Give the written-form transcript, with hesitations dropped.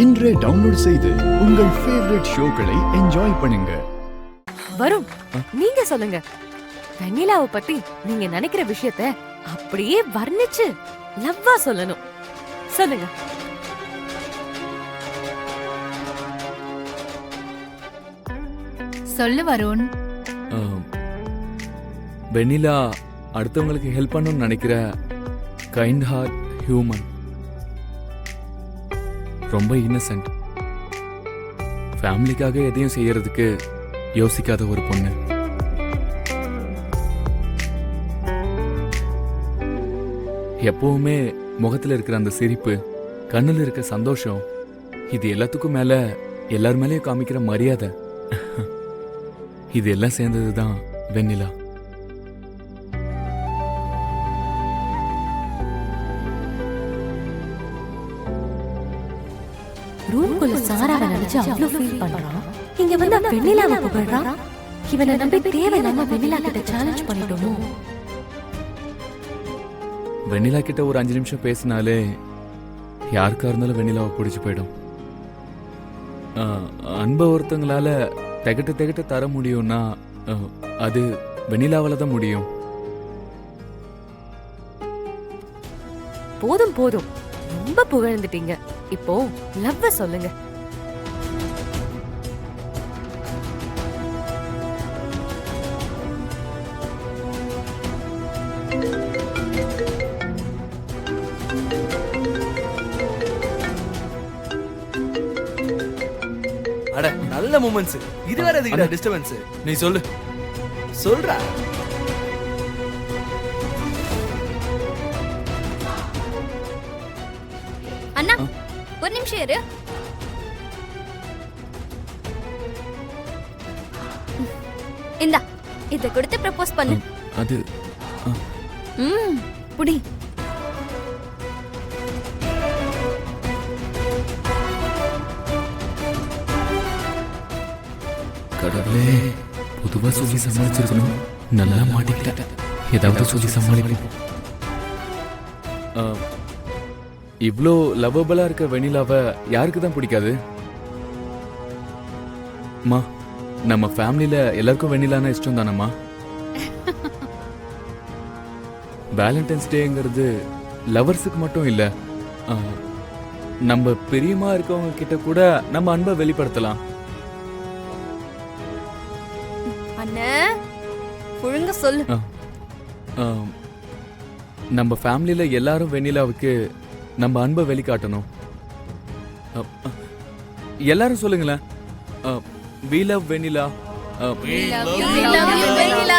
இன்றே டவுன்லோட் செய்து உங்கள் ஃபேவரட் ஷோக்களை என்ஜாய் பண்ணுங்க. வரும், நீங்க சொல்லுங்க. வெண்ணிலாவை பத்தி நீங்க நினைக்கிற விஷயத்த அப்படியே வர்ணிச்சு லவ்வா சொல்லணும். சொல்லுங்க. சொல்லு வருண். வெண்ணிலா அடுத்தவங்களுக்கு ஹெல்ப் பண்ணணும்னு நினைக்கிற கைண்ட் ஹார்ட் ஹியூமன். ரொம்ப இன்னசென்ட். ஃபேமிலிக்காக எதையும் செய்யறதுக்கு யோசிக்காத ஒரு பொண்ணு. எப்பவுமே முகத்துல இருக்கிற அந்த சிரிப்பு, கண்ணுல இருக்க சந்தோஷம், இது எல்லாத்துக்கும் மேல எல்லார் மேலேயும் காமிக்கிற மரியாதை, இது எல்லாம் சேர்ந்ததுதான் வெண்ணிலா. ரூம்குள்ள சாராவை நினைச்சு அவ்வளவு ஃபீல் பண்றான். இங்க வந்து வெண்ணிலாவை புகழ்றான். இவனை நம்பி தேவையில்லாம வெண்ணிலா கிட்ட சேலஞ்ச் பண்ணிட்டோமோ? வெண்ணிலா கிட்ட ஒரு 5 நிமிஷம் பேசினாலே யாருக்கா இருந்தாலும் வெண்ணிலாவை பிடிச்சு போயிடும். அன்பை ஒருத்தங்களால திகட்ட தர முடியும்னா அது வெண்ணிலாவால தான் முடியும். போதும் போதும், ரொம்ப புகழ்ந்துட்டீங்க. இப்போ லவ்வ சொல்லுங்க. அட நல்ல மூமெண்ட்ஸ். இது வேற எதுக்குடா டிஸ்டர்பன்ஸ்? நீ சொல்லு, சொல்றா. அண்ணா ஒரு நிமிஷம் இரு. இந்தா இத கொடுத்து ப்ரப்போஸ் பண்ணு. அது புடி. கடவுளே, பொதுவா சொல்லி சமாளிச்சிருக்கணும். நல்லா மாட்டிக்கிட்டேன். ஏதாவது சொல்லி சமாளிக்கணும். இவ்ளோ லவ்வபிளா இருக்க வெண்ணிலாவை யாருக்கு தான் பிடிக்காது? மா, நம்ம ஃபேமிலியில எல்லாருக்கும் வெண்ணிலானா இஷ்டம் தானம்மா. வேலண்டைன்ஸ் டேங்கிறது லவர்ஸுக்கு மட்டும் இல்ல, நம்ம பிரியமா இருக்கவங்க கிட்ட கூட நம்ம அன்பை வெளிப்படுத்தலாம். அண்ணே ஒழுங்கா சொல்லு. நம்ம ஃபேமிலியில எல்லாரும் வெண்ணிலாவுக்கு நம்ம அன்பை வெளிக்காட்டணும். எல்லாரும் சொல்லுங்களேன். We love Vennila. We love you, Vennila.